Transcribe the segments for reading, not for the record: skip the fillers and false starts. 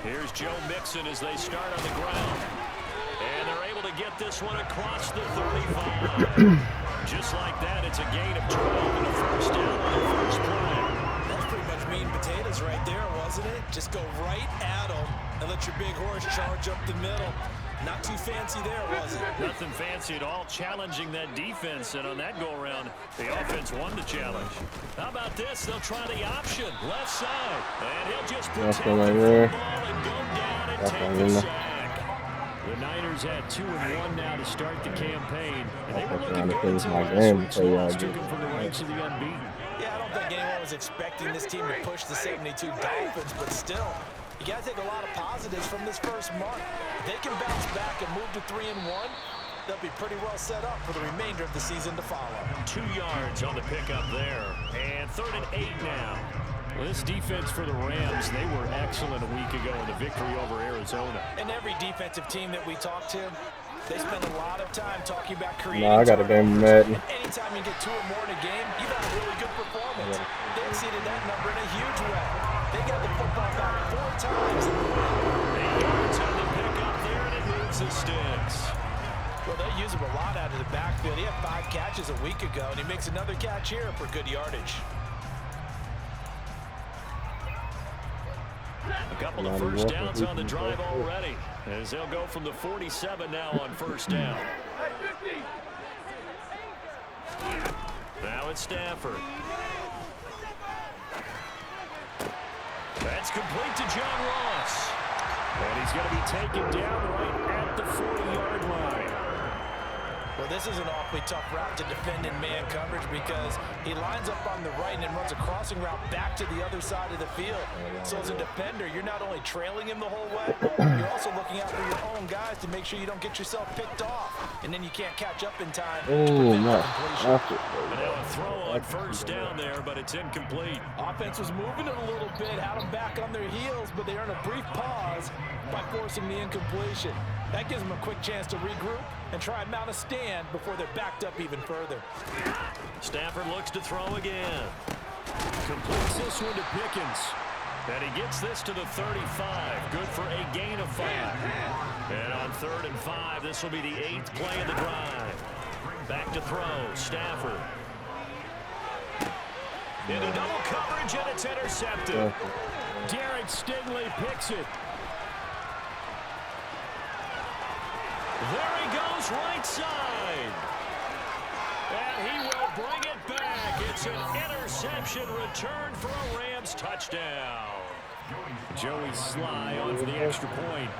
Here's Joe Mixon as they start on the ground. And they're able to get this one across the 35. Just like that, it's a gain of 12 and a first down on the first play. That's pretty much meat and potatoes right there, wasn't it? Just go right at them and let your big horse charge up the middle. Not too fancy there, was it? Nothing fancy at all, challenging that defense. And on that go-around, the offense won the challenge. How about this? They'll try the option, left side. And he'll just protect the football and go down and take the sack. The Niners had 2-1 now to start the campaign. And they were looking good until last week's loss took them from the ranks of the unbeaten. Yeah, I don't think anyone was expecting this team to push the 72 Dolphins, but still, you got to take a lot of positives from this first month. If they can bounce back and move to 3-1, they'll be pretty well set up for the remainder of the season to follow. 2 yards on the pickup there. And 3rd and 8 now. Well, this defense for the Rams, they were excellent a week ago in the victory over Arizona. And every defensive team that we talk to, they spend a lot of time talking about creating. I got a game mad. Anytime you get 2 or more in a game, you've had a really good performance. They exceeded that number in a huge way. They got the football back 4 times. 8 yards on the pickup there, and it moves the sticks. Well, they use him a lot out of the backfield. He had 5 catches a week ago, and he makes another catch here for good yardage. A couple of first downs on the drive already, as they'll go from the 47 now on first down. Now it's Stafford. That's complete to John Ross. And he's going to be taken down right at the 40-yard line. Well, this is an awfully tough route to defend in man coverage because he lines up on the right and then runs a crossing route back to the other side of the field. So as a defender, you're not only trailing him the whole way, you're also looking out for your own guys to make sure you don't get yourself picked off. And then you can't catch up in time to prevent the completion. And now a throw on first down there, but it's incomplete. Offense was moving it a little bit, had them back on their heels, but they earned a brief pause by forcing the incompletion. That gives them a quick chance to regroup and try and mount a stand before they're backed up even further. Stafford looks to throw again. Completes this one to Pickens. And he gets this to the 35. Good for a gain of 5. And on 3rd and 5, this will be the 8th play of the drive. Back to throw. Stafford. Into double coverage, and it's intercepted. Derek Stingley picks it. There he goes, right side. And he will bring it back. It's an interception return for a Rams touchdown. Joey Sly on for the extra point.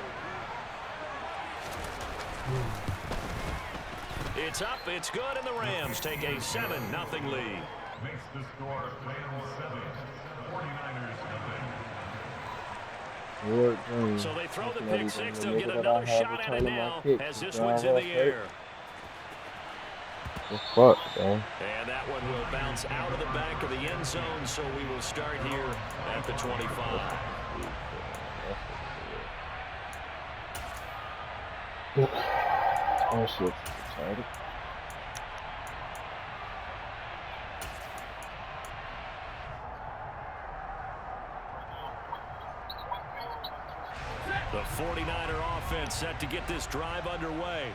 It's up, it's good, and the Rams take a 7-0 lead. Makes the score 10-7. 49ers nothing. So they throw the pick six. They'll get another shot at it now as this one's in the air. Fuck, man. And that one will bounce out of the back of the end zone, so we will start here at the 25. Oh, shit. Excited. The 49er offense set to get this drive underway.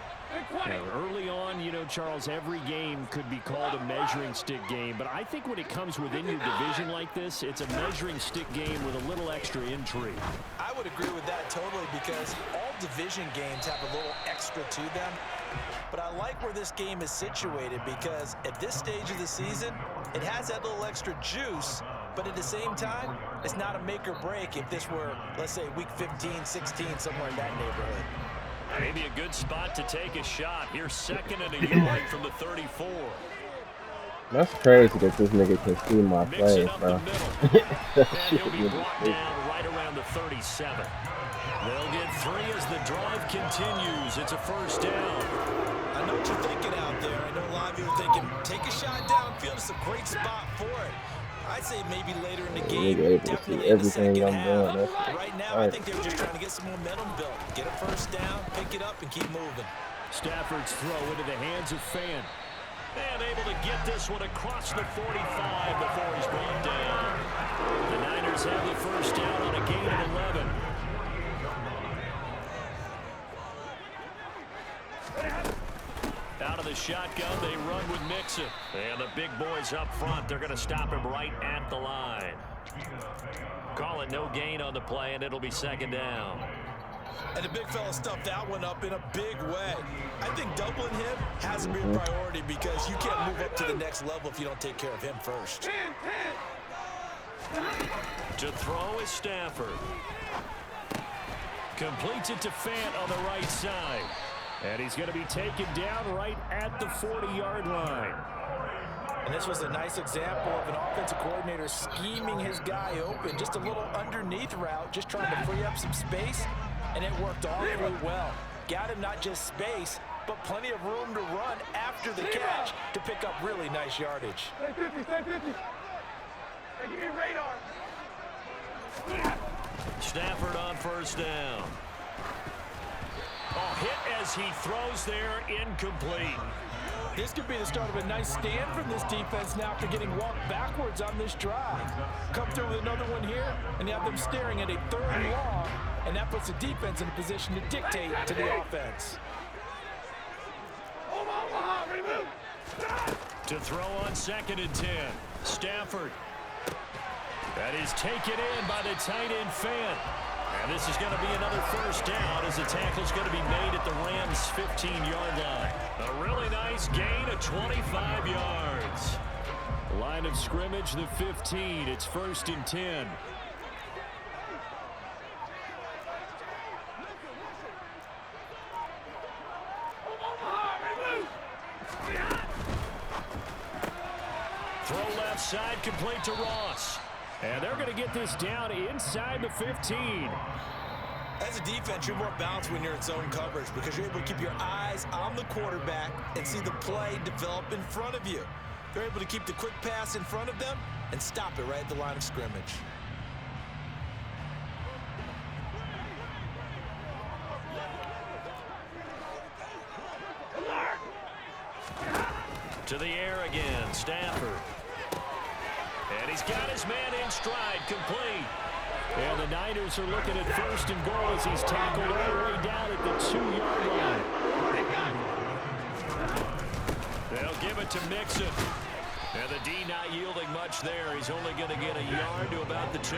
Now, early on, you know, Charles, every game could be called a measuring stick game, but I think when it comes within your division like this, it's a measuring stick game with a little extra intrigue. I would agree with that totally because all division games have a little extra to them. But I like where this game is situated because at this stage of the season, it has that little extra juice, but at the same time, it's not a make or break if this were, let's say, week 15, 16, somewhere in that neighborhood. Maybe a good spot to take a shot. Here, 2nd and a yard from the 34. That's crazy that this nigga can see my play, bro. And he'll be brought down right around the 37. They'll get 3 as the drive continues. It's a first down. I know what you're thinking out there. I know a lot of you are thinking, take a shot downfield. It's a great spot for it. I'd say maybe later in the You're game, able to see definitely in the everything second I'm doing. half. That's Right now, I think they were just trying to get some momentum built. Get a first down, pick it up, and keep moving. Stafford's throw into the hands of Fan. And able to get this one across the 45 before he's brought down. The Niners have the first down on a gain of 11. Out of the shotgun, they run with Mixon. And the big boys up front, they're going to stop him right at the line. Call it no gain on the play, and it'll be second down. And the big fella stuffed that one up in a big way. I think doubling him has to be a priority because you can't move up to the next level if you don't take care of him first. To throw is Stafford. Completes it to Fant on the right side. And he's going to be taken down right at the 40-yard line. And this was a nice example of an offensive coordinator scheming his guy open. Just a little underneath route, just trying to free up some space. And it worked awfully well. Got him not just space, but plenty of room to run after the catch to pick up really nice yardage. Stay 50, stay 50. Hey, give me radar. Stafford on first down. Oh, hit as he throws there, incomplete. This could be the start of a nice stand from this defense now after getting walked backwards on this drive. Come through with another one here, and you have them staring at a third and long, and that puts the defense in a position to dictate to the offense. To throw on 2nd and 10. Stafford. That is taken in by the tight end Fant. And this is going to be another first down as the tackle's going to be made at the Rams' 15-yard line. A really nice gain of 25 yards. Line of scrimmage, the 15. It's 1st and 10. Throw left side, complete to Ross. And they're going to get this down inside the 15. As a defense, you're more balanced when you're in zone coverage because you're able to keep your eyes on the quarterback and see the play develop in front of you. They're able to keep the quick pass in front of them and stop it right at the line of scrimmage. To the air again, Stafford. And he's got his man in stride, complete. And the Niners are looking at 1st and goal as he's tackled all the way down at the 2-yard line. They'll give it to Mixon. And the D not yielding much there. He's only going to get a yard to about the 2.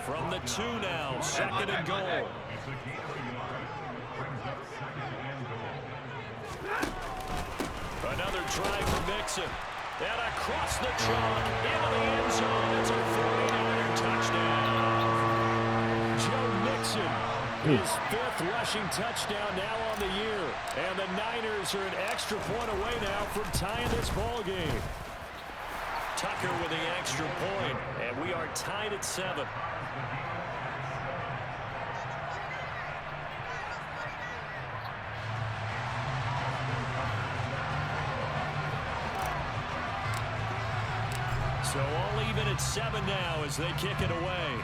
From the 2 now, 2nd and goal. Another try for Mixon. And across the chalk into the end zone. It's a 49er touchdown. Joe Mixon, his 5th rushing touchdown now on the year. And the Niners are an extra point away now from tying this ball game. Tucker with the extra point, and we are tied at 7. So all even at 7 now as they kick it away.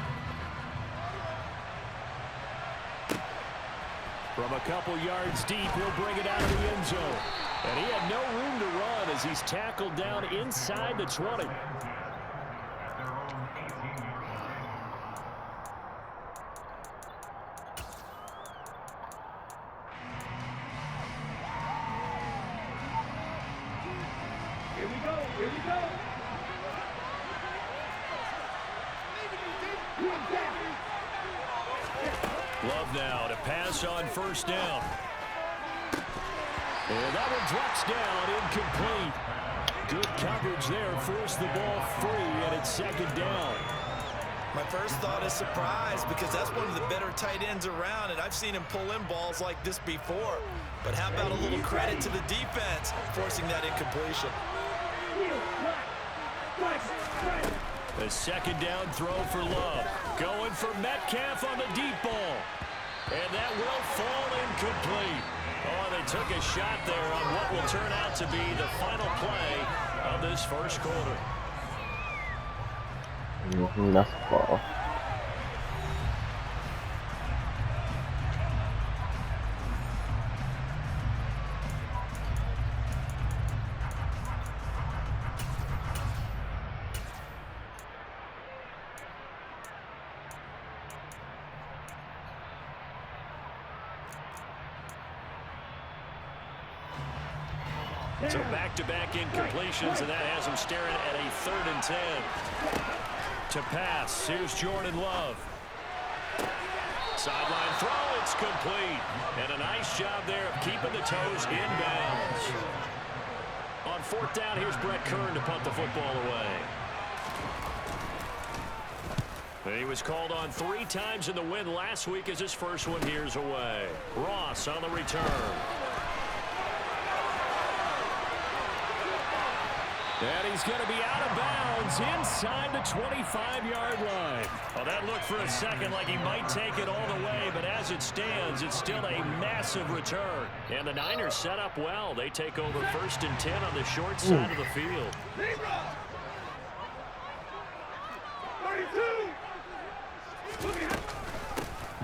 From a couple yards deep, he'll bring it out of the end zone. And he had no room to run as he's tackled down inside the 20. Here we go, here we go. Love now to pass on 1st down. And that one drops down, incomplete. Good coverage there, forced the ball free, and it's 2nd down. My first thought is surprise because that's one of the better tight ends around, and I've seen him pull in balls like this before. But how about a little credit to the defense forcing that incompletion? The 2nd down throw for Love. Going for Metcalf on the deep ball. And that will fall incomplete. Oh, they took a shot there on what will turn out to be the final play of this 1st quarter. That's a ball. So back-to-back incompletions, and that has him staring at a 3rd and 10. To pass, here's Jordan Love. Sideline throw, it's complete. And a nice job there of keeping the toes in bounds. On 4th down, here's Brett Kern to punt the football away. He was called on 3 times in the win last week as his first one here's away. Ross on the return. And he's going to be out of bounds inside the 25-yard line. Well, that looked for a second like he might take it all the way, but as it stands, it's still a massive return. And the Niners set up well. They take over 1st and 10 on the short side of the field. 32.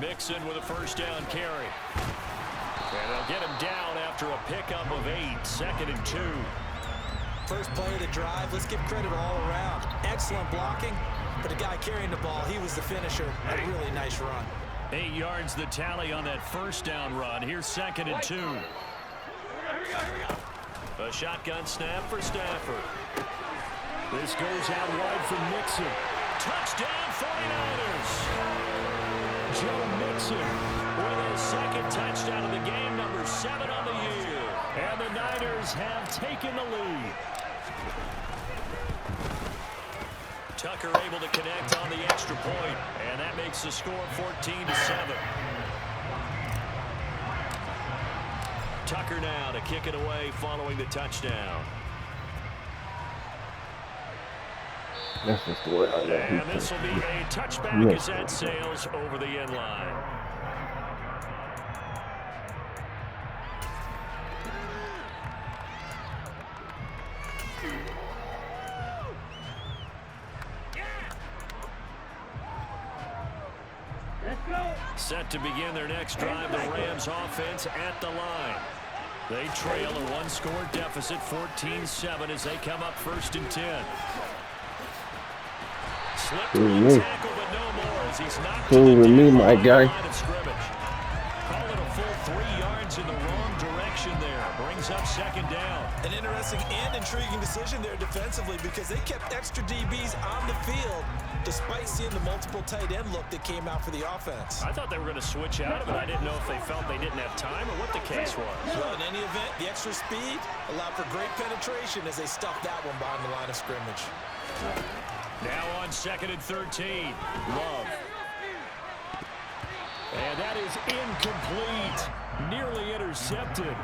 Mixon with a 1st down carry. And they'll get him down after a pickup of 8, 2nd and 2. First play of the drive, let's give credit all around. Excellent blocking, but the guy carrying the ball, he was the finisher. A really nice run. 8 yards the tally on that 1st down run. Here's 2nd and 2. Here we go. A shotgun snap for Stafford. This goes out wide for Mixon. Touchdown 49ers. Joe Mixon with his 2nd touchdown of the game, number 7 on the year. And the Niners have taken the lead. Tucker able to connect on the extra point, and that makes the score 14-7. Tucker now to kick it away following the touchdown. That's just the way I know. And this will be a touchback as that sails over the end line. Set to begin their next drive, the Rams offense at the line. They trail a 1-score deficit, 14-7, as they come up 1st and 10. Slipped through the tackle, but no more as he's knocked Cool with me, my guy. line of scrimmage. Call it a full 3 yards in the wrong direction there. Brings up 2nd down. An interesting and intriguing decision there defensively because they kept extra DBs on the field despite seeing the multiple tight end look that came out for the offense. I thought they were going to switch out of it. I didn't know if they felt they didn't have time or what the case was. Well, in any event, the extra speed allowed for great penetration as they stuffed that one behind the line of scrimmage. Now on 2nd and 13. Love. And that is incomplete. Nearly intercepted.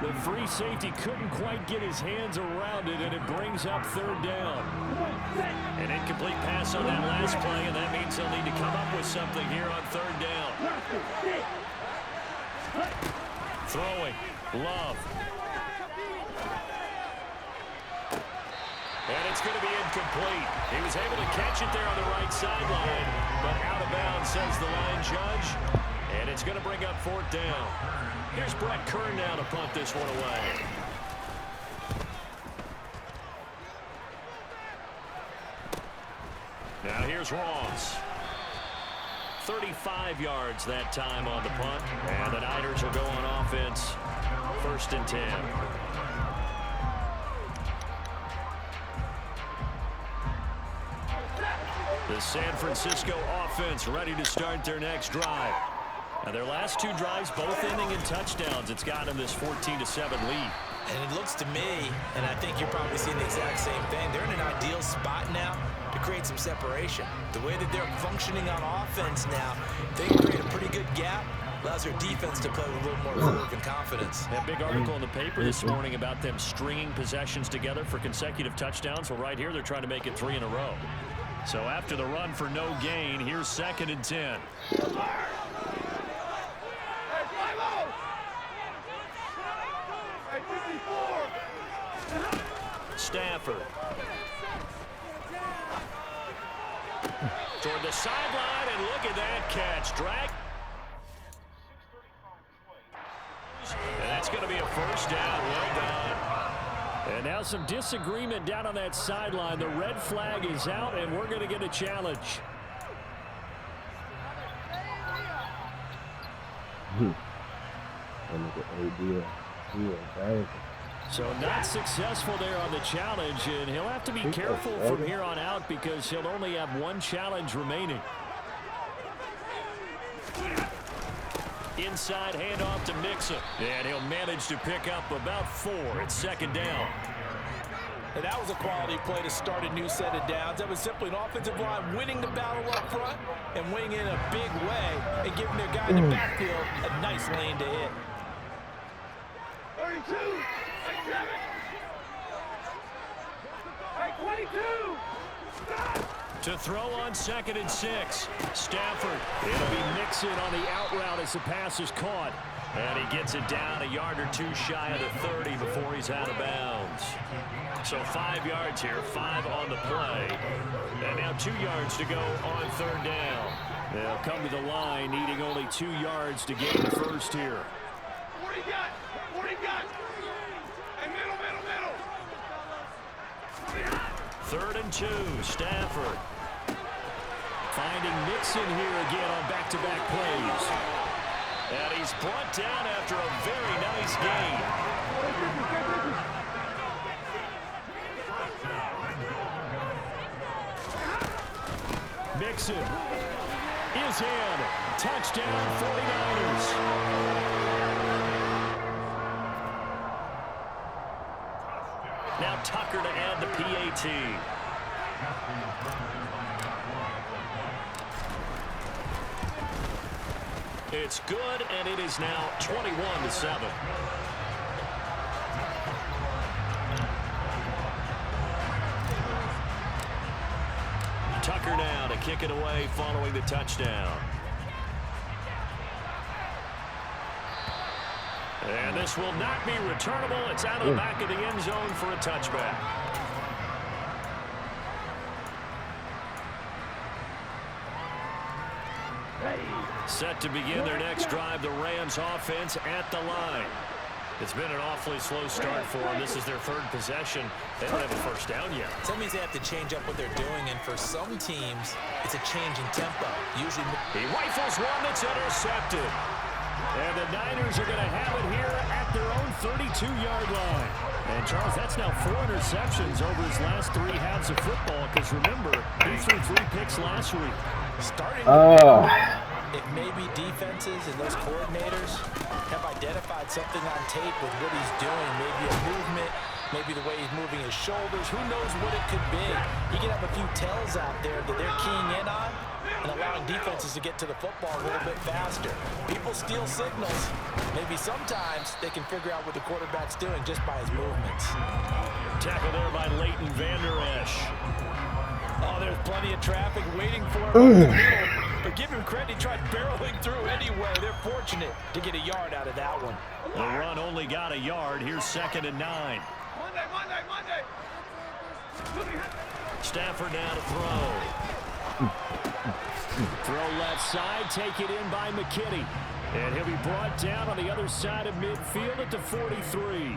The free safety couldn't quite get his hands around it, and it brings up 3rd down. An incomplete pass on that last play, and that means they'll need to come up with something here on 3rd down. Throwing. Love. And it's going to be incomplete. He was able to catch it there on the right sideline, but out of bounds, says the line judge. And it's going to bring up 4th down. Here's Brett Kern now to punt this one away. Now here's Ross. 35 yards that time on the punt. And the Niners will go on offense. 1st and 10. The San Francisco offense ready to start their next drive. Now their last 2 drives, both ending in touchdowns. It's got them this 14-7 lead. And it looks to me, and I think you're probably seeing the exact same thing, they're in an ideal spot now to create some separation. The way that they're functioning on offense now, they can create a pretty good gap, allows their defense to play with a little more verve and confidence. That big article in the paper this morning about them stringing possessions together for consecutive touchdowns. Well, right here, they're trying to make it 3 in a row. So after the run for no gain, here's 2nd and 10. Hey, 54. Stafford. Toward the sideline, and look at that catch. Drag. And that's going to be a first down. Well done. And now some disagreement down on that sideline. The red flag is out, and we're going to get a challenge. So not successful there on the challenge, and he'll have to be careful from here on out because he'll only have one challenge remaining. Inside handoff to Mixon, and he'll manage to pick up about 4. It's second down. And that was a quality play to start a new set of downs. That was simply an offensive line winning the battle up front and winning in a big way and giving their guy in the backfield a nice lane to hit. 32, 27, 22, stop! To throw on 2nd and 6. Stafford. It'll be Mixon on the out route as the pass is caught. And he gets it down a yard or 2 shy of the 30 before he's out of bounds. So 5 yards here, 5 on the play. And now 2 yards to go on 3rd down. They'll come to the line needing only 2 yards to gain the first here. 40 got, 40 got. And middle. 3rd and 2, Stafford. Finding Mixon here again on back-to-back plays. And he's brought down after a very nice gain. Mixon is in. Touchdown, 49ers. Now Tucker to add the PAT. It's good, and it is now 21-7. Tucker now to kick it away following the touchdown. And this will not be returnable. It's out of the back of the end zone for a touchback. Set to begin their next drive, the Rams offense at the line. It's been an awfully slow start for them. This is their 3rd possession. They don't have a first down yet. That means they have to change up what they're doing, and for some teams, it's a change in tempo. Usually, he rifles one that's intercepted. And the Niners are going to have it here at their own 32-yard line. And, Charles, that's now 4 interceptions over his last 3 halves of football, because, remember, he threw 3 picks last week. Starting it may be defenses and those coordinators have identified something on tape with what he's doing. Maybe a movement, maybe the way he's moving his shoulders. Who knows what it could be? He can have a few tells out there that they're keying in on and allowing defenses to get to the football a little bit faster. People steal signals. Maybe sometimes they can figure out what the quarterback's doing just by his movements. Tackle there by Leighton Vander Esch. Oh, there's plenty of traffic waiting for him. But give him credit, he tried barreling through anyway. They're fortunate to get a yard out of that one. The run only got a yard. Here's 2nd and 9. Monday. Stafford now to throw. Throw left side, take it in by McKinney. And he'll be brought down on the other side of midfield at the 43.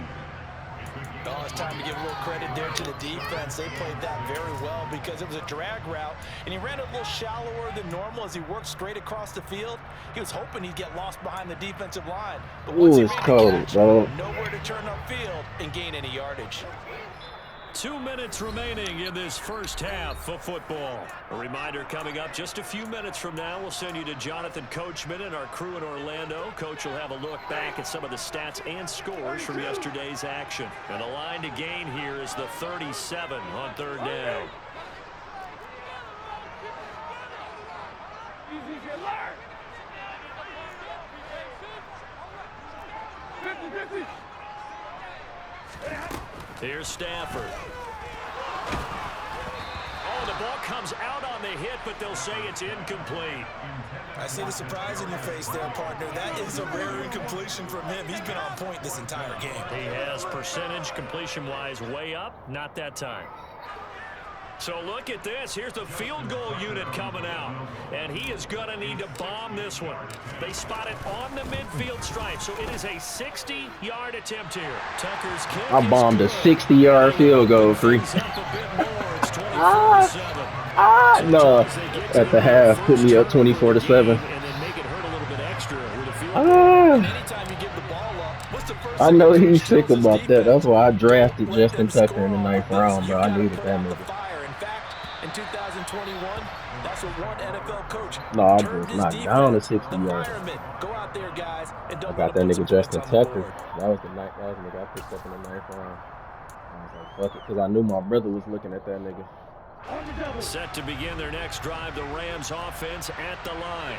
Oh, it's time to give a little credit there to the defense. They played that very well because it was a drag route, and he ran a little shallower than normal as he worked straight across the field. He was hoping he'd get lost behind the defensive line. But once he made the catch, nowhere to turn upfield and gain any yardage. 2 minutes remaining in this first half of football. A reminder coming up just a few minutes from now. We'll send you to Jonathan Coachman and our crew in Orlando. Coach will have a look back at some of the stats and scores from yesterday's action. And the line to gain here is the 37 on 3rd down. Easy, good learn. 50. Here's Stafford. Oh, the ball comes out on the hit, but they'll say it's incomplete. I see the surprise in your face there, partner. That is a rare incompletion from him. He's been on point this entire game. He has percentage completion-wise way up. Not that time. So look at this. Here's the field goal unit coming out. And he is going to need to bomb this one. They spot it on the midfield stripe. So it is a 60-yard attempt here. Tucker's kick I bombed a 60-yard field goal, free. No. At the half, put me up 24-7. I know he's sick about that. That's why I drafted Justin Tucker in the 9th round, bro. I needed that nigga. In 2021, that's what one NFL coach. No, I just knocked down a 60-yard. Go out there, guys, and I got that nigga Justin Tucker. That was the nigga I picked up in the 9th round. I was like, fuck it, because I knew my brother was looking at that nigga. Set to begin their next drive, the Rams offense at the line.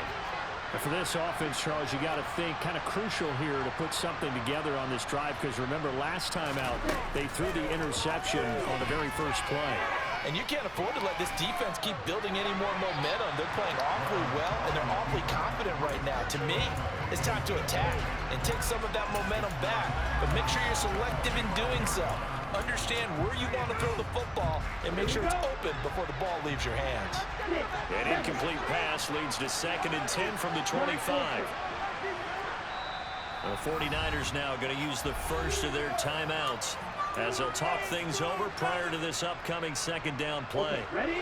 And for this offense, Charles, you got to think kind of crucial here to put something together on this drive, because remember last time out they threw the interception on the very first play. And you can't afford to let this defense keep building any more momentum. They're playing awfully well, and they're awfully confident right now. To me, it's time to attack and take some of that momentum back. But make sure you're selective in doing so. Understand where you want to throw the football and make sure it's open before the ball leaves your hands. An incomplete pass leads to 2nd and 10 from the 25. The 49ers now going to use the first of their timeouts as they'll talk things over prior to this upcoming 2nd down play. Ready?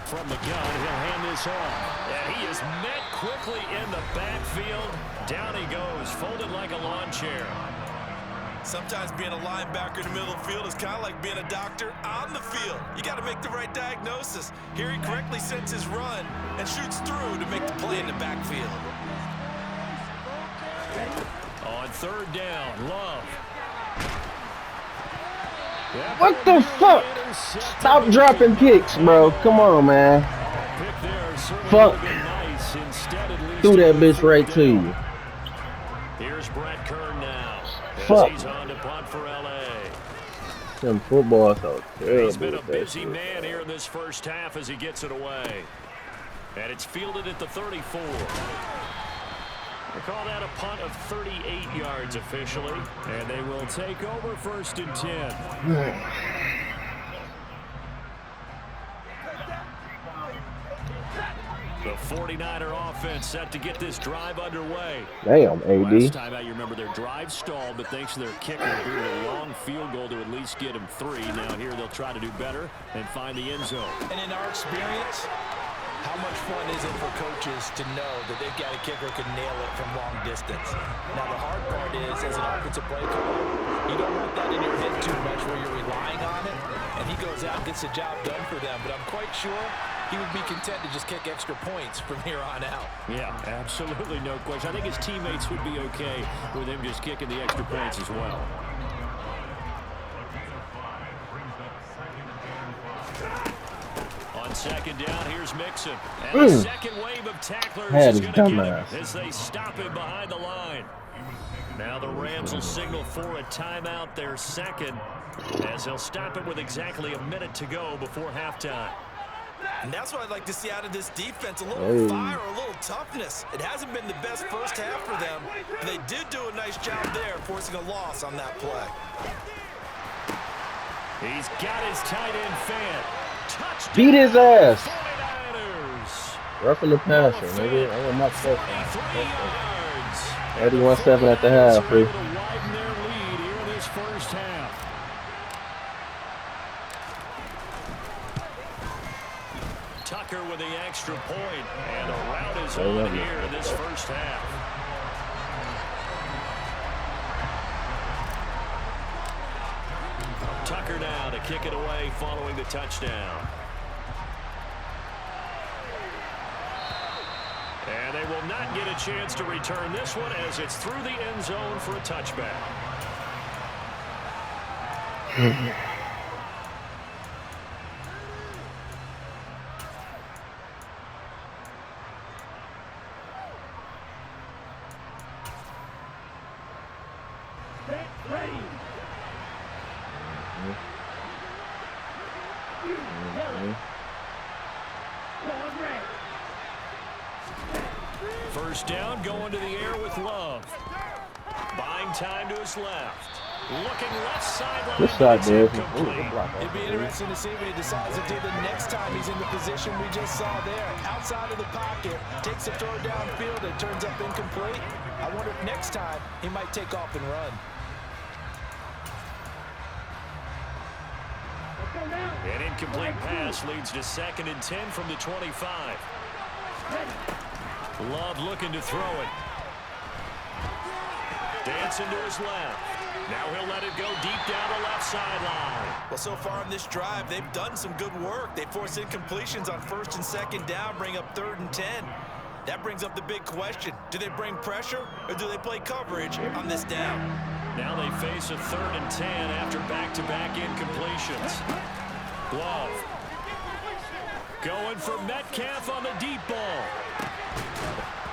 From the gun, he'll hand this off. And he is met quickly in the backfield. Down he goes, folded like a lawn chair. Sometimes being a linebacker in the middle of the field is kind of like being a doctor on the field. You got to make the right diagnosis. Here he correctly sets his run and shoots through to make the play in the backfield. On 3rd down, Love. Yep. What the fuck? Stop dropping picks, bro. Come on, man. Fuck. Threw that bitch right to you. Here's Brett Kern now. Fuck. He's on to punt for LA. Them football so terrible. He's been a busy man here in this first half as he gets it away. And it's fielded at the 34. They call that a punt of 38 yards officially. And they will take over 1st and 10. The 49er offense set to get this drive underway. Damn, AD. Last time out, you remember their drive stalled, but thanks to their kicker, booted a long field goal to at least get him 3. Now here they'll try to do better and find the end zone. And in our experience, how much fun is it for coaches to know that they've got a kicker who can nail it from long distance? Now, the hard part is, as an offensive play caller, you don't want that in your head too much where you're relying on it, and he goes out and gets the job done for them. But I'm quite sure he would be content to just kick extra points from here on out. Yeah, absolutely no question. I think his teammates would be okay with him just kicking the extra points as well. On 2nd down, here's Mixon. And the second wave of tacklers is going to get him as they stop him behind the line. Now the Rams will signal for a timeout, their 2nd, as they'll stop it with exactly a minute to go before halftime. And that's what I'd like to see out of this defense, a little fire, a little toughness. It hasn't been the best first half for them, but they did do a nice job there, forcing a loss on that play. He's got his tight end fan. Touchdown. Beat his ass. 49ers. Roughing the passer, nigga. I want my stuff. 81-7 at the half, free. Widen their lead here in this first half. Tucker with the extra point, and the route is on here in this first half. Tucker now to kick it away following the touchdown. And they will not get a chance to return this one as it's through the end zone for a touchback. Ready. First down, going to the air with Love. Buying time to his left. Looking left sideline. Good shot, Dave. It'd be interesting to see what he decides to do the next time he's in the position we just saw there. Outside of the pocket, takes a throw downfield, and turns up incomplete. I wonder if next time he might take off and run. An incomplete pass leads to 2nd and 10 from the 25. Love looking to throw it. Dancing to his left. Now he'll let it go deep down the left sideline. Well, so far on this drive, they've done some good work. They force incompletions on 1st and 2nd down, bring up 3rd and 10. That brings up the big question. Do they bring pressure or do they play coverage on this down? Now they face a 3rd and 10 after back-to-back incompletions. Love. Going for Metcalf on the deep ball.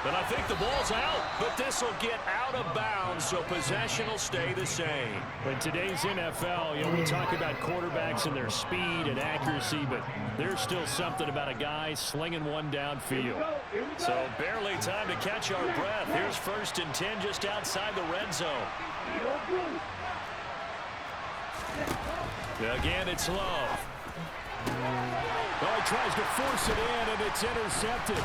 And I think the ball's out, but this will get out of bounds, so possession will stay the same. In today's NFL, we talk about quarterbacks and their speed and accuracy, but there's still something about a guy slinging one downfield. So barely time to catch our breath. Here's 1st and 10 just outside the red zone. Again, it's Love. Well, he tries to force it in, and it's intercepted.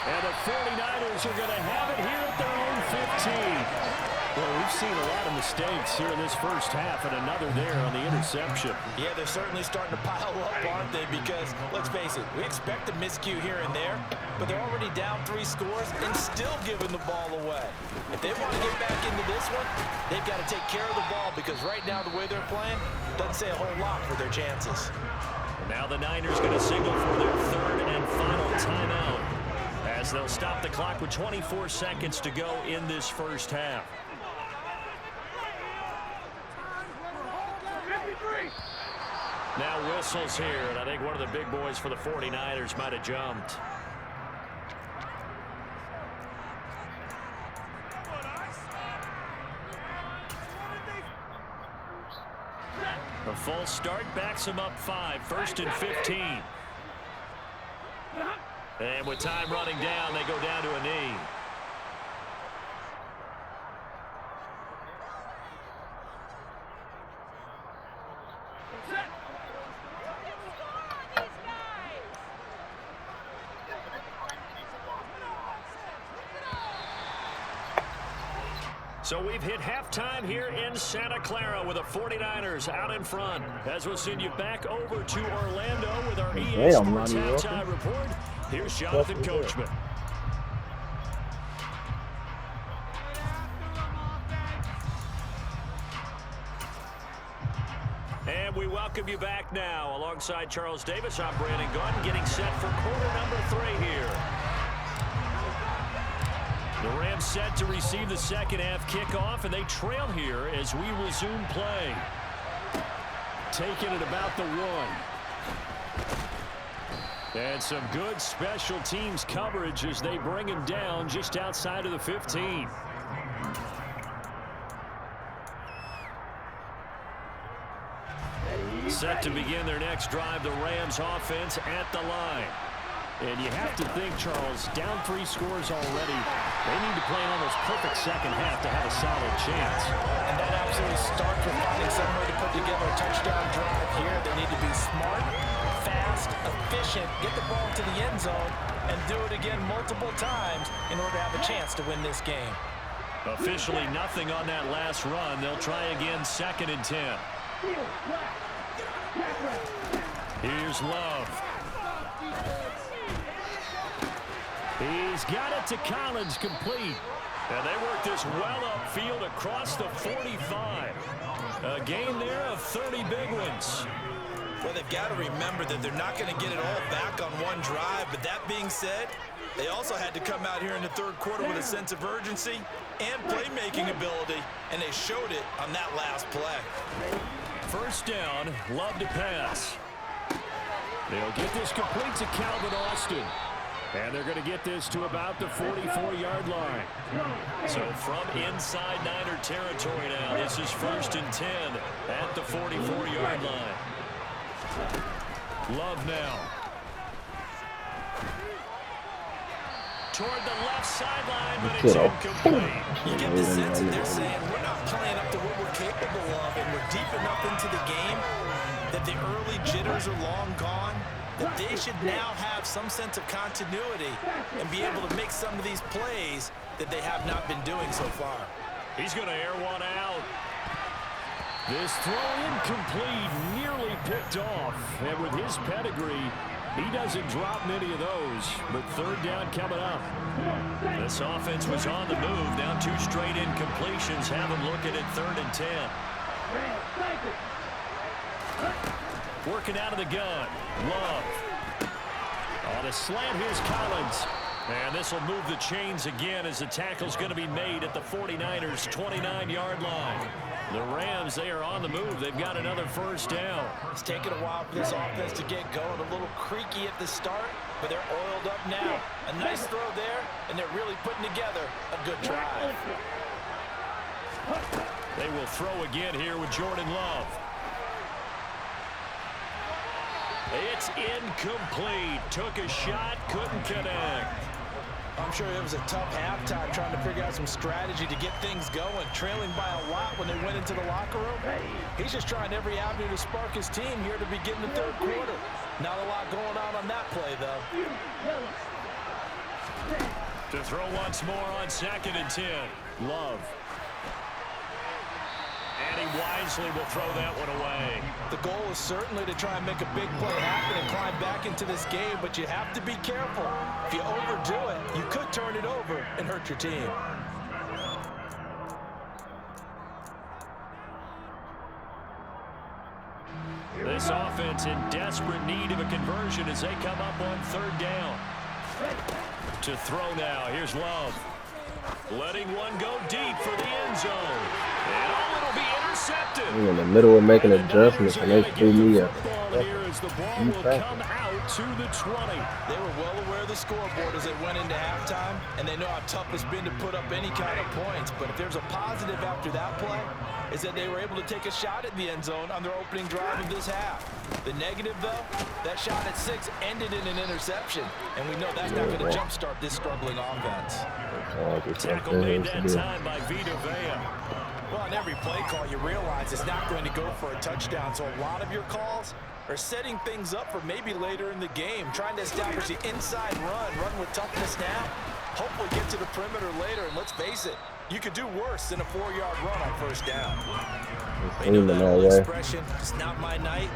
And the 49ers are going to have it here at their own 15. Well, we've seen a lot of mistakes here in this first half, and another there on the interception. Yeah, they're certainly starting to pile up, aren't they? Because, let's face it, we expect a miscue here and there, but they're already down 3 scores and still giving the ball away. If they want to get back into this one, they've got to take care of the ball, because right now the way they're playing doesn't say a whole lot for their chances. Now the Niners going to signal for their 3rd and final timeout, as they'll stop the clock with 24 seconds to go in this first half. 53. Now whistles here, and I think one of the big boys for the 49ers might have jumped. A full start backs him up 5, 1st and 15. And with time running down, they go down to a knee. So we've hit halftime here in Santa Clara with the 49ers out in front. As we'll send you back over to Orlando with our EA Sports Halftime Report. Here's Jonathan Coachman. And we welcome you back now. Alongside Charles Davis, I'm Brandon Gunn, getting set for quarter number 3 here. The Rams set to receive the second half kickoff, and they trail here as we resume play. Taking it about the 1. And some good special teams coverage as they bring him down just outside of the 15. Set to begin their next drive, the Rams offense at the line. And you have to think, Charles, down 3 scores already. They need to play an almost perfect second half to have a solid chance. And that absolutely starts with finding some way to put together a touchdown drive here. They need to be smart, fast, efficient, get the ball to the end zone, and do it again multiple times in order to have a chance to win this game. Officially nothing on that last run. They'll try again 2nd and 10. Here's Love. He's got it to Collins, complete. And they work this well upfield across the 45. A gain there of 30 big ones. Well, they've got to remember that they're not going to get it all back on one drive. But that being said, they also had to come out here in the 3rd quarter with a sense of urgency and playmaking ability, and they showed it on that last play. First down, Love to pass. They'll get this complete to Calvin Austin. And they're going to get this to about the 44-yard line. So from inside Niner territory now, this is 1st and 10 at the 44-yard line. Love now. toward the left sideline, but it's incomplete. You get the sense that they're saying we're not playing up to what we're capable of, and we're deep enough into the game that the early jitters are long gone, that they should now have some sense of continuity and be able to make some of these plays that they have not been doing so far. He's going to air one out. This throw incomplete, nearly picked off. And with his pedigree, he doesn't drop many of those. But third down coming up. This offense was on the move. Now 2 straight incompletions have them looking at 3rd and 10. Working out of the gun. Love. On a slant, here's Collins. And this will move the chains again as the tackle's going to be made at the 49ers' 29-yard line. The Rams, they are on the move. They've got another first down. It's taken a while for this offense to get going. A little creaky at the start, but they're oiled up now. A nice throw there, and they're really putting together a good drive. They will throw again here with Jordan Love. It's incomplete. Took a shot, couldn't connect. I'm sure it was a tough halftime trying to figure out some strategy to get things going, trailing by a lot when they went into the locker room. He's just trying every avenue to spark his team here to begin the 3rd quarter. Not a lot going on that play, though. To throw once more on 2nd and 10. Love. And he wisely will throw that one away. The goal is certainly to try and make a big play happen and climb back into this game, but you have to be careful. If you overdo it, you could turn it over and hurt your team. This offense in desperate need of a conversion as they come up on 3rd down. To throw now, here's Love. Letting one go deep for the end zone. And it'll be intercepted. I'm in the middle of making adjustments, and they threw me up. Here as the ball will come out to the 20. They were well aware of the scoreboard as they went into halftime, and they know how tough it's been to put up any kind of points. But if there's a positive after that play, is that they were able to take a shot at the end zone on their opening drive of this half. The negative, though, that shot at 6 ended in an interception, and we know that's not going to jumpstart this struggling offense. Tackle made that time by Vita Vea. Well, on every play call, you realize it's not going to go for a touchdown, so a lot of your calls are setting things up for maybe later in the game, trying to establish the inside run with toughness now, hopefully get to the perimeter later, and let's face it, you could do worse than a 4-yard run on 1st down. They know that whole expression, it's not my night.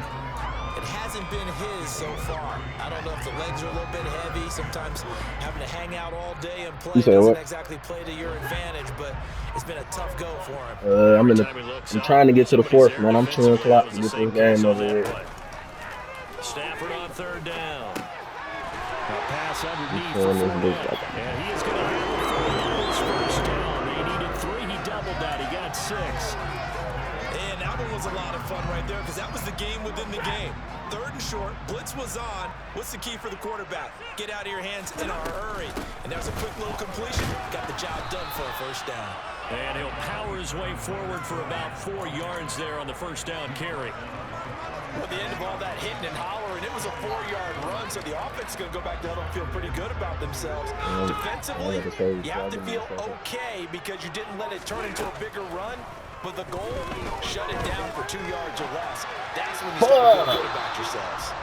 It hasn't been his so far. I don't know if the legs are a little bit heavy. Sometimes having to hang out all day and play doesn't exactly play to your advantage, but it's been a tough go for him. I'm trying to get to the 4th, man. I'm 2 o'clock to get this game over here. Stafford on 3rd down. A pass underneath for Fournette. And he is going to have his first down. They needed 3. He doubled that. He got 6. And that one was a lot of fun right there because that was the game within the game. 3rd and short, blitz was on. What's the key for the quarterback? Get out of your hands in a hurry. And there's a quick little completion. Got the job done for a first down. And he'll power his way forward for about 4 yards there on the first down carry. Well, at the end of all that hitting and hollering, it was a 4-yard run, so the offense is going to go back to huddle and feel pretty good about themselves. Defensively, you have to feel okay because you didn't let it turn into a bigger run, but the goal, shut it down for 2 yards or less. That's when you start to feel good about yourselves.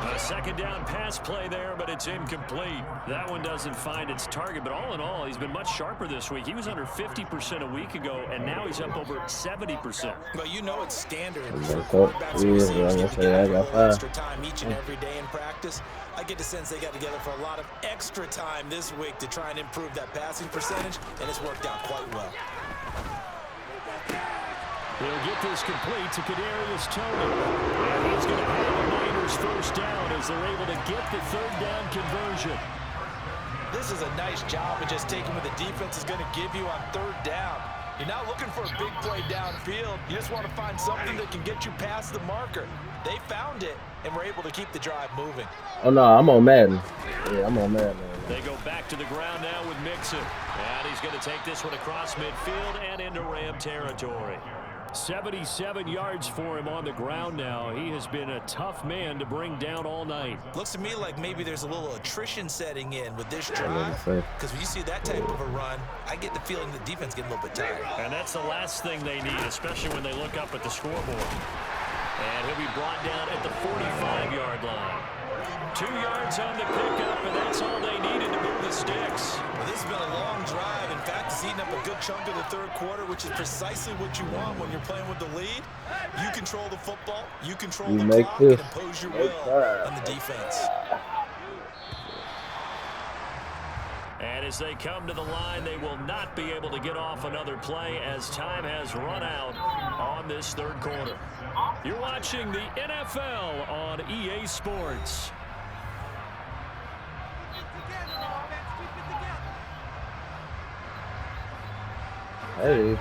A 2nd down pass play there, but it's incomplete. That one doesn't find its target, but all in all, he's been much sharper this week. He was under 50% a week ago, and now he's up over 70%. Well, you know it's standard for quarterbacks and receivers to get a little extra time each and every day in practice. I get the sense they got together for a lot of extra time this week to try and improve that passing percentage, and it's worked out quite well. They'll get this complete to Kadarius Toney. And he's going to have the Niners first down as they're able to get the 3rd down conversion. This is a nice job of just taking what the defense is going to give you on 3rd down. You're not looking for a big play downfield. You just want to find something that can get you past the marker. They found it and were able to keep the drive moving. Oh, no, I'm on Madden. Yeah, I'm on Madden. They go back to the ground now with Mixon. And he's going to take this one across midfield and into Ram territory. 77 yards for him on the ground now. He has been a tough man to bring down all night. Looks to me like maybe there's a little attrition setting in with this drive. Because when you see that type of a run, I get the feeling the defense getting a little bit tired. And that's the last thing they need, especially when they look up at the scoreboard. And he'll be brought down at the 45-yard line. 2 yards on the pickup, and that's all they needed to move the sticks. Well, this has been a long drive. In fact, it's eaten up a good chunk of the third quarter, which is precisely what you want when you're playing with the lead. You control the football, you control the clock, and impose your will on the defense. And as they come to the line, they will not be able to get off another play as time has run out on this third quarter. You're watching the NFL on EA Sports. Hey.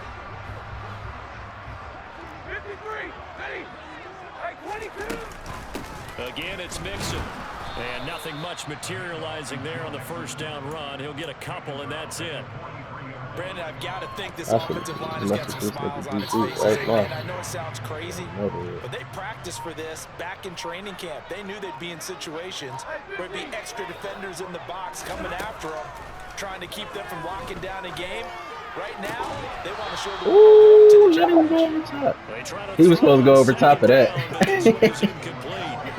53, ready, hey, 22. Again, it's Mixon. And nothing much materializing there on the first down run. He'll get a couple, and that's it. Brandon, I've got to think this offensive line has got some smiles on its faces. And I know it sounds crazy, but they practiced for this back in training camp. They knew they'd be in situations where it'd be extra defenders in the box coming after them, trying to keep them from locking down a game. Right now, they want to show the Ooh, let him go over top. He was supposed to go over top of that.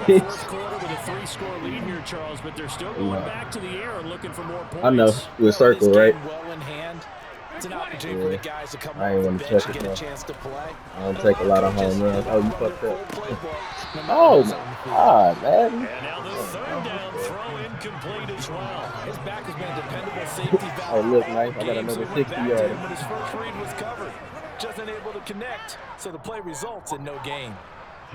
Fourth quarter with a 3-score lead here, Charles, but they're still going back to the air and looking for more points. I know. It was circle, right? Well in hand. It's an opportunity for the guys to come I ain't off the want to bench check and it, get a chance to play. I don't take a lot of home runs. Oh, you fucked up. Oh, my God, man. And now the third down throw incomplete as well. His back has been a dependable safety valve. Oh, look, Mike, I got another 60-yarder. When his first read was covered, just unable to connect, so the play results in no gain.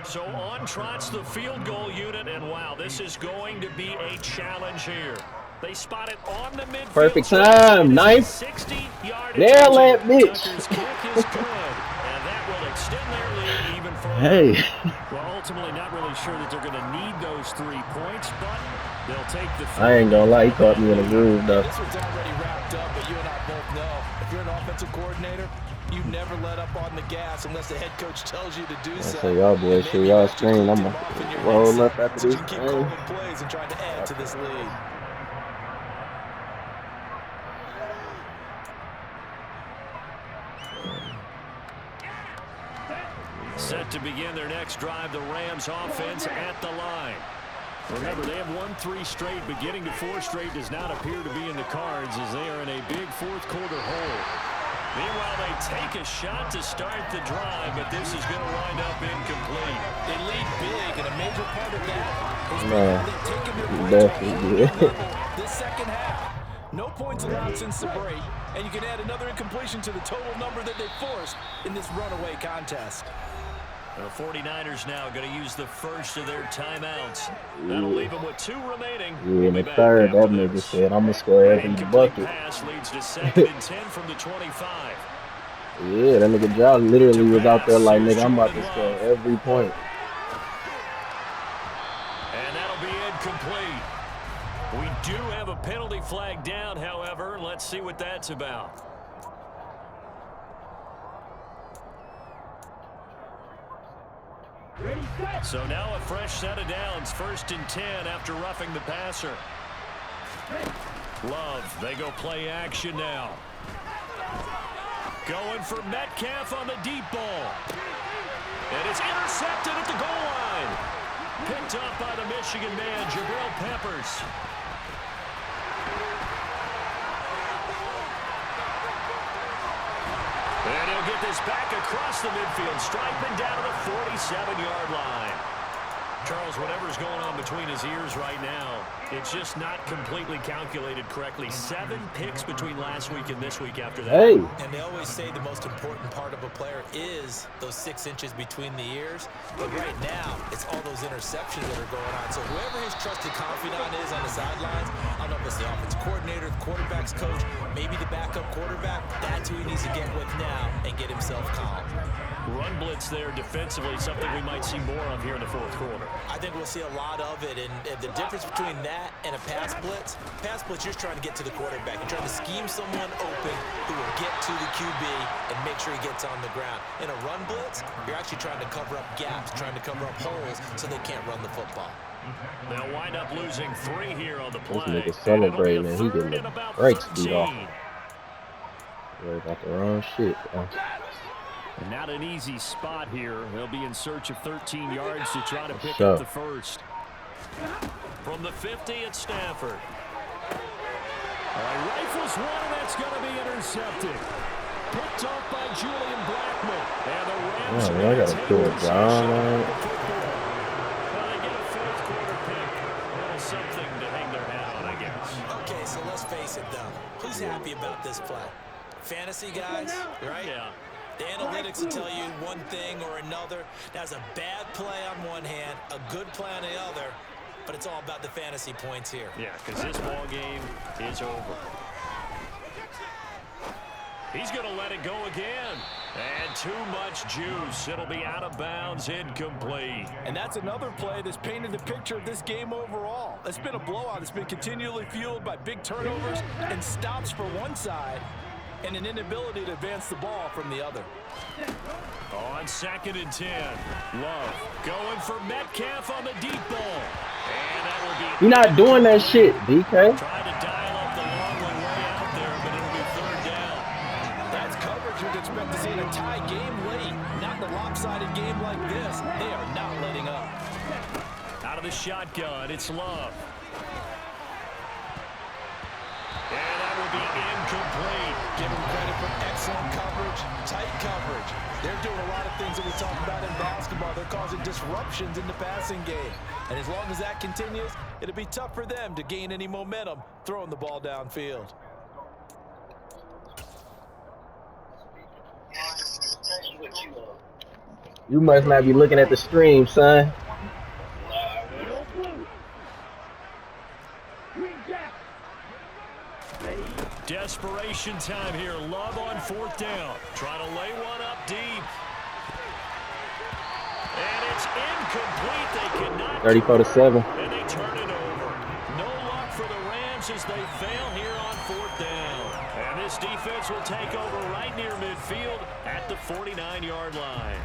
So on trots the field goal unit, and wow, this is going to be a challenge here. They spot it on the midfield. Perfect time, knife. 60-yard. Nail that bitch. Tucker's kick is good, and that will extend their lead even further. Hey. Well, ultimately, not really sure that they're going to need those 3 points, but they'll take the 3. I ain't gonna lie, he caught me in a groove, though. This one's already wrapped up, but you and I both know if you're an offensive coordinator, you never let up on the gas unless the head coach tells you to do so. I say y'all boys, shit, y'all screen. I'm gonna roll up after this keep game. calling plays and trying to add to this lead. Set to begin their next drive, the Rams offense at the line. Remember, they have won 3 straight, but getting to 4 straight does not appear to be in the cards as they are in a big fourth quarter hole. Meanwhile, they take a shot to start the drive, but this is going to wind up incomplete. They lead big, and a major part of that is Man, this second half. No points allowed since the break, and you can add another incompletion to the total number that they forced in this runaway contest. The 49ers now going to use the first of their timeouts. That'll leave them with 2 remaining. Yeah, in the third, that nigga said, I'm going to score every bucket. Pass leads to 2nd and 10 from the 25. Yeah, that nigga Josh literally was out there like, nigga, I'm about to score every point. And that'll be incomplete. We do have a penalty flag down, however. Let's see what that's about. So now a fresh set of downs, 1st and 10 after roughing the passer. Love, they go play action now. Going for Metcalf on the deep ball. And it's intercepted at the goal line. Picked up by the Michigan man, Jabril Peppers. And he'll get this back across the midfield stripe and down to the 47-yard line. Charles, whatever's going on between his ears right now, it's just not completely calculated correctly. 7 picks between last week and this week after that. Hey. And they always say the most important part of a player is those 6 inches between the ears. But right now, it's all those interceptions that are going on. So whoever his trusted confidant is on the sidelines, I don't know if it's the offense coordinator, the quarterback's coach, maybe the backup quarterback, that's who he needs to get with now and get himself calm. run blitz there defensively, something we might see more of here in the fourth quarter. I think we'll see a lot of it, and the difference between that and a pass blitz, you're trying to get to the quarterback. You're trying to scheme someone open who will get to the QB and make sure he gets on the ground. In a run blitz, you're actually trying to cover up gaps, trying to cover up holes so they can't run the football. They'll wind up losing 3 here on the play. This nigga celebrating and he getting the brakes beat off. Worry about the wrong shit. And not an easy spot here. They'll be in search of 13 yards to try to pick up the first. From the 50 at Stafford. All right, rifles one, and that's going to be intercepted. Picked off by Julian Blackman. And the Rams I gotta pull it down. Well, they get a fourth quarter pick. Well, something to hang their hat on, I guess. Okay, so let's face it, though. Who's happy about this play? Fantasy guys, right? Yeah. The analytics will tell you one thing or another. That's a bad play on one hand, a good play on the other, but it's all about the fantasy points here. Yeah, because this ball game is over. He's going to let it go again. And too much juice. It'll be out of bounds, incomplete. And that's another play that's painted the picture of this game overall. It's been a blowout. It's been continually fueled by big turnovers and stops for one side and an inability to advance the ball from the other. On 2nd and 10. Love going for Metcalf on the deep ball. And that will be... You're not doing that shit, DK. Trying to dial up the long one way out there, but it'll be 3rd down. That's coverage you'd expect to see in a tie game late. Not in a lopsided game like this. They are not letting up. Out of the shotgun, it's Love. And that will be incomplete. Give them credit for excellent coverage, tight coverage. They're doing a lot of things that we talk about in basketball. They're causing disruptions in the passing game. And as long as that continues, it'll be tough for them to gain any momentum throwing the ball downfield. You must not be looking at the stream, son. Desperation time here. Love on 4th down. Trying to lay one up deep. And it's incomplete. They cannot. 34-7. And they turn it over. No luck for the Rams as they fail here on 4th down. And this defense will take over right near midfield at the 49-yard line.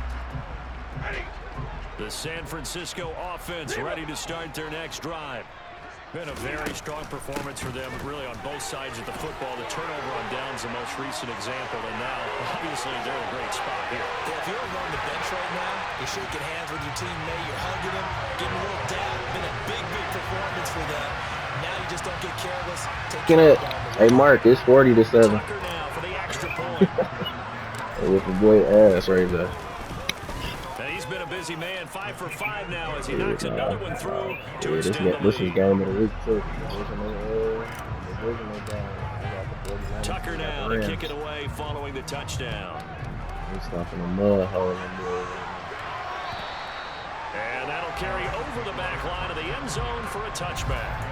The San Francisco offense ready to start their next drive. Been a very strong performance for them, really, on both sides of the football. The turnover on downs the most recent example, and now, obviously, they're in a great spot here. Yeah, if you're on the bench right now, you're shaking hands with your teammate, you're hugging him, getting a little dab. Been a big, big performance for them. Now you just don't get careless. Hey, Mark, it's 40-7. Tucker now for the extra point. With the boy ass right there. He's been a busy man, 5 for 5 now as he knocks another one through to This extend the is lead. game of the week, too. Tucker now to kick it away following the touchdown. He's stopping the mud hole. And that'll carry over the back line of the end zone for a touchback.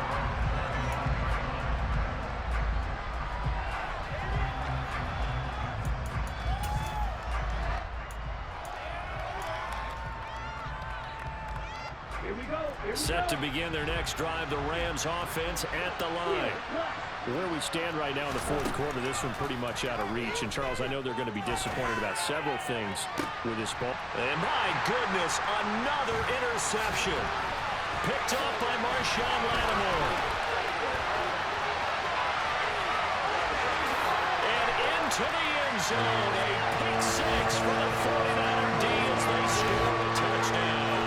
Set to begin their next drive, the Rams offense at the line. Where we stand right now in the fourth quarter, this one pretty much out of reach. And, Charles, I know they're going to be disappointed about several things with this ball. And, my goodness, another interception. Picked off by Marshawn Lattimore. And into the end zone, a pick 6 for the 49er D as they score a touchdown.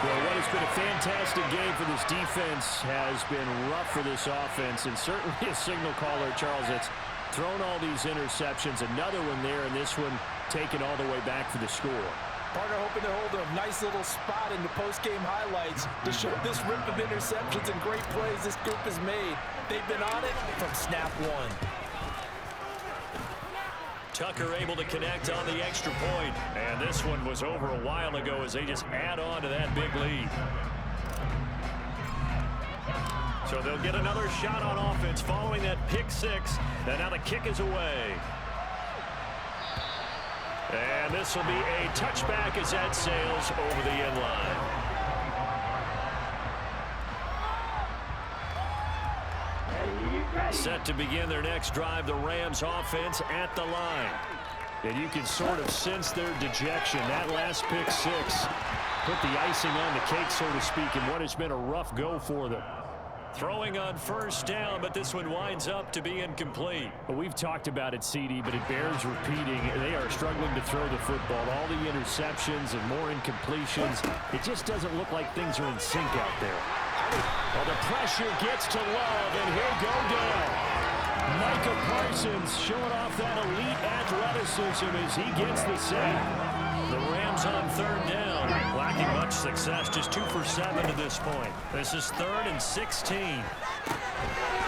Well, what has been a fantastic game for this defense has been rough for this offense, and certainly a signal caller, Charles, that's thrown all these interceptions. Another one there, and this one taken all the way back for the score. Partner hoping to hold a nice little spot in the post-game highlights to show this rip of interceptions and great plays this group has made. They've been on it from snap one. Tucker able to connect on the extra point. And this one was over a while ago as they just add on to that big lead. So they'll get another shot on offense following that pick 6. And now the kick is away. And this will be a touchback as that sails over the end line. Set to begin their next drive, the Rams offense at the line. And you can sort of sense their dejection. That last pick six put the icing on the cake, so to speak, in what has been a rough go for them. Throwing on first down, but this one winds up to be incomplete. Well, we've talked about it, CD, but it bears repeating. They are struggling to throw the football. All the interceptions and more incompletions. It just doesn't look like things are in sync out there. Well, the pressure gets to Love, and he'll go down. Micah Parsons showing off that elite athleticism as he gets the sack. The Rams on third down, lacking much success, just 2 for 7 to this point. This is 3rd and 16.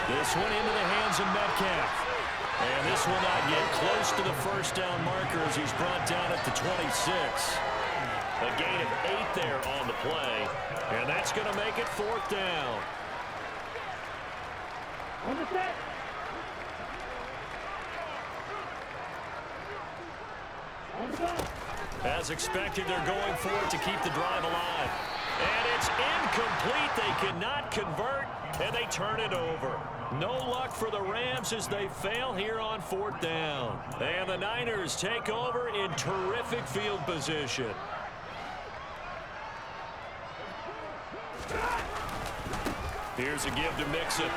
This one into the hands of Metcalf. And this will not get close to the first down marker as he's brought down at the 26. A gain of 8 there on the play. And that's going to make it 4th down. On the set. On the ball. As expected, they're going for it to keep the drive alive. And it's incomplete. They cannot convert, and they turn it over. No luck for the Rams as they fail here on 4th down. And the Niners take over in terrific field position. Here's a give to Mixon.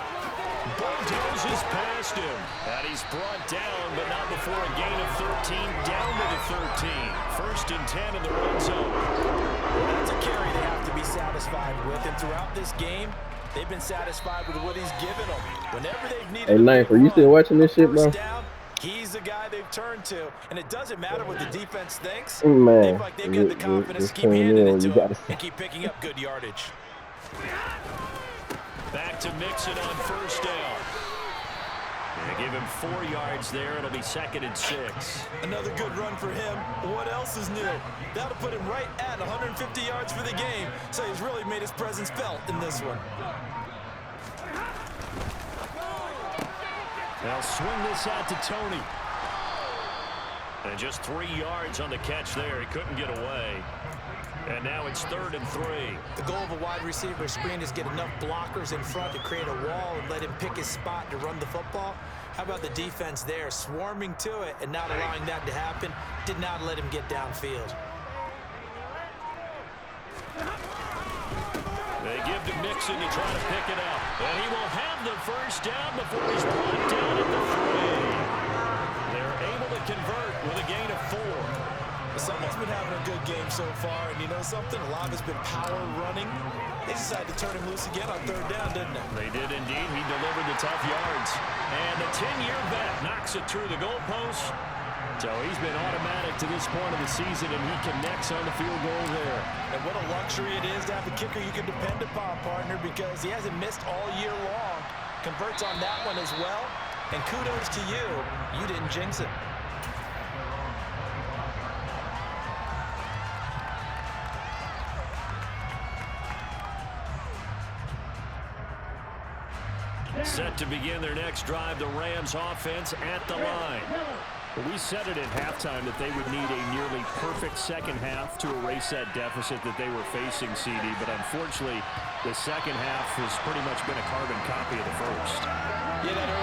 Bulldozes past him. And he's brought down, but not before a gain of 13, down to the 13. 1st and 10 in the red zone. That's a carry they have to be satisfied with. And throughout this game, they've been satisfied with what he's given them. Whenever they've needed Hey, Knife, are you still watching this shit, bro? down, he's the guy they've turned to. And it doesn't matter what the defense thinks. Man, They feel like they've got the confidence to keep handing it to him and keep picking up good yardage. Back to Mixon on first down. They give him 4 yards there. It'll be 2nd and 6. Another good run for him. What else is new? That'll put him right at 150 yards for the game. So he's really made his presence felt in this one. They'll swing this out to Tony. And just 3 yards on the catch there. He couldn't get away. And now it's 3rd and 3. The goal of a wide receiver screen is get enough blockers in front to create a wall and let him pick his spot to run the football. How about the defense there, swarming to it and not allowing that to happen? Did not let him get downfield. They give to Mixon to try to pick it up. And he will have the first down before he's brought down at the 3. They're able to convert with a gain of 4. Someone's been having a good game so far, and you know something? A lot has been power running. They decided to turn him loose again on 3rd down, didn't they? They did indeed. He delivered the tough yards. And the 10-year vet knocks it through the goalpost. So he's been automatic to this point of the season, and he connects on the field goal there. And what a luxury it is to have a kicker you can depend upon, partner, because he hasn't missed all year long. Converts on that one as well. And kudos to you. You didn't jinx it. Set to begin their next drive, the Rams offense at the line. We said it at halftime that they would need a nearly perfect second half to erase that deficit that they were facing, CD. But unfortunately, the second half has pretty much been a carbon copy of the first. Yeah, that early